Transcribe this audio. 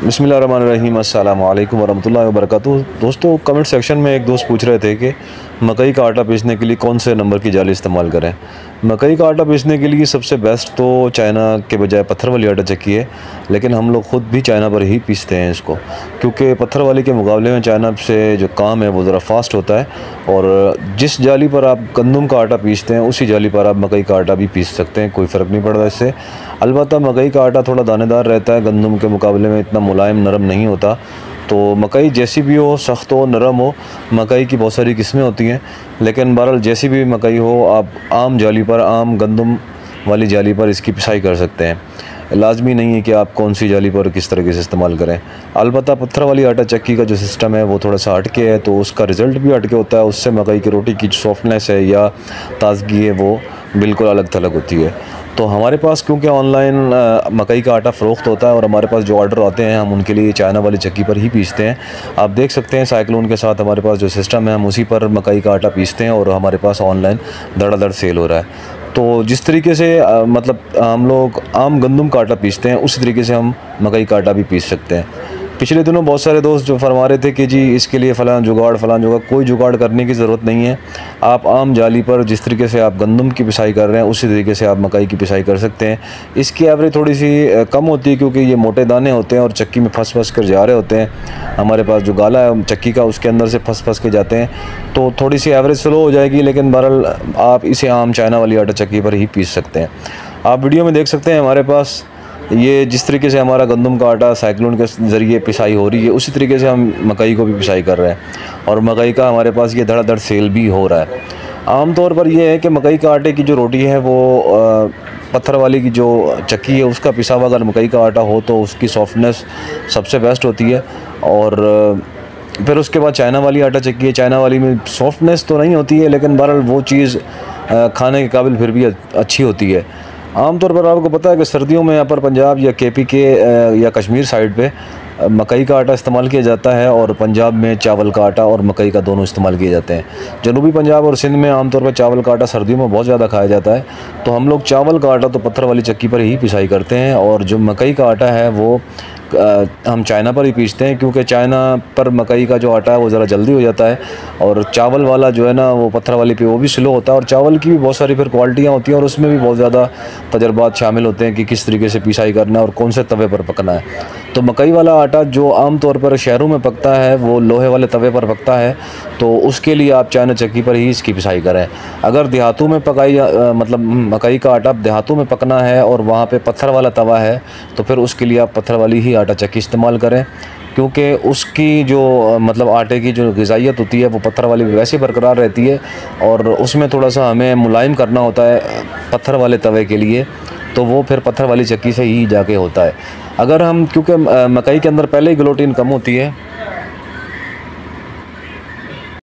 बिस्मिल्लाहिर्रहमानिर्रहीम, अस्सलामु अलैकुम वरहमतुल्लाहि वबरकातुहू। दोस्तों, कमेंट सेक्शन में एक दोस्त पूछ रहे थे कि मकई का आटा पीसने के लिए कौन से नंबर की जाली इस्तेमाल करें। मकई का आटा पीसने के लिए सबसे बेस्ट तो चाइना के बजाय पत्थर वाली आटा चक्की है, लेकिन हम लोग ख़ुद भी चाइना पर ही पीसते हैं इसको, क्योंकि पत्थर वाली के मुकाबले में चाइना से जो काम है वो ज़रा फास्ट होता है। और जिस जाली पर आप गंदम का आटा पीसते हैं उसी जाली पर आप मकई का आटा भी पीस सकते हैं, कोई फ़र्क नहीं पड़ता इससे। अलबत्ता मकई का आटा थोड़ा दानेदार रहता है, गंदम के मुकाबले में इतना मुलायम नरम नहीं होता। तो मकई जैसी भी हो, सख्त हो नरम हो, मकई की बहुत सारी किस्में होती हैं, लेकिन बहरहाल जैसी भी मकई हो आप आम जाली पर, आम गंदम वाली जाली पर इसकी पिसाई कर सकते हैं। लाजमी नहीं है कि आप कौन सी जाली पर किस तरीके से इस्तेमाल करें। अलबत्ता पत्थर वाली आटा चक्की का जो सिस्टम है वो थोड़ा सा हटके है, तो उसका रिज़ल्ट भी हटके होता है। उससे मकई की रोटी की सॉफ्टनेस है या ताजगी है वो बिल्कुल अलग थलग होती है। तो हमारे पास क्योंकि ऑनलाइन मकई का आटा फ़रोख्त होता है और हमारे पास जो ऑर्डर आते हैं हम उनके लिए चाइना वाली चक्की पर ही पीसते हैं। आप देख सकते हैं साइक्लोन के साथ हमारे पास जो सिस्टम है हम उसी पर मकई का आटा पीसते हैं और हमारे पास ऑनलाइन धड़ाधड़ सेल हो रहा है। तो जिस तरीके से मतलब हम लोग आम गंदम का आटा पीसते हैं उसी तरीके से हम मकई का आटा भी पीस सकते हैं। पिछले दिनों बहुत सारे दोस्त जो फरमा रहे थे कि जी इसके लिए फ़लाँ जुगाड़, कोई जुगाड़ करने की ज़रूरत नहीं है। आप आम जाली पर जिस तरीके से आप गंदम की पिसाई कर रहे हैं उसी तरीके से आप मकई की पिसाई कर सकते हैं। इसकी एवरेज थोड़ी सी कम होती है क्योंकि ये मोटे दाने होते हैं और चक्की में फंस कर जा रहे होते हैं। हमारे पास जो गाला है चक्की का उसके अंदर से फंस के जाते हैं, तो थोड़ी सी एवरेज स्लो हो जाएगी, लेकिन बहरहाल आप इसे आम चाइना वाली आटा चक्की पर ही पीस सकते हैं। आप वीडियो में देख सकते हैं हमारे पास ये जिस तरीके से हमारा गंदम का आटा साइक्लोन के ज़रिए पिसाई हो रही है उसी तरीके से हम मकई को भी पिसाई कर रहे हैं और मकई का हमारे पास ये धड़ाधड़ सेल भी हो रहा है। आम तौर पर यह है कि मकई का आटे की जो रोटी है वो पत्थर वाली की जो चक्की है उसका पिसा हुआ अगर मकई का आटा हो तो उसकी सॉफ्टनेस सबसे बेस्ट होती है। और फिर उसके बाद चाइना वाली आटा चक्की है, चाइना वाली में सॉफ्टनेस तो नहीं होती है, लेकिन बहरहाल वो चीज़ खाने के काबिल फिर भी अच्छी होती है। आमतौर पर आपको पता है कि सर्दियों में यहाँ पर पंजाब या केपी के या कश्मीर साइड पे मकई का आटा इस्तेमाल किया जाता है और पंजाब में चावल का आटा और मकई का दोनों इस्तेमाल किए जाते हैं। जनूबी पंजाब और सिंध में आमतौर पर चावल का आटा सर्दियों में बहुत ज़्यादा खाया जाता है, तो हम लोग चावल का आटा तो पत्थर वाली चक्की पर ही पिसाई करते हैं और जो मकई का आटा है वो हम चाइना पर ही पीसते हैं, क्योंकि चाइना पर मकई का जो आटा है वो ज़रा जल्दी हो जाता है और चावल वाला जो है ना वो पत्थर वाली पे वो भी स्लो होता है। और चावल की भी बहुत सारी फिर क्वालिटियाँ होती हैं और उसमें भी बहुत ज़्यादा तजर्बात शामिल होते हैं कि किस तरीके से पिसाई करना है और कौन से तवे पर पकना है। तो मकई वाला आटा जो आम तौर पर शहरों में पकता है वो लोहे वाले तवे पर पकता है, तो उसके लिए आप चाइना चक्की पर ही इसकी पिसाई करें। अगर देहातों में मतलब मकई का आटा देहातों में पकना है और वहाँ पे पत्थर वाला तवा है तो फिर उसके लिए आप पत्थर वाली ही आटा चक्की इस्तेमाल करें, क्योंकि उसकी जो मतलब आटे की जो ग़िज़ाइयत होती है वो पत्थर वाली वैसे बरकरार रहती है और उसमें थोड़ा सा हमें मुलायम करना होता है पत्थर वाले तवे के लिए, तो वो फिर पत्थर वाली चक्की से ही जाके होता है। अगर हम क्योंकि मकई के अंदर पहले ही ग्लूटीन कम होती है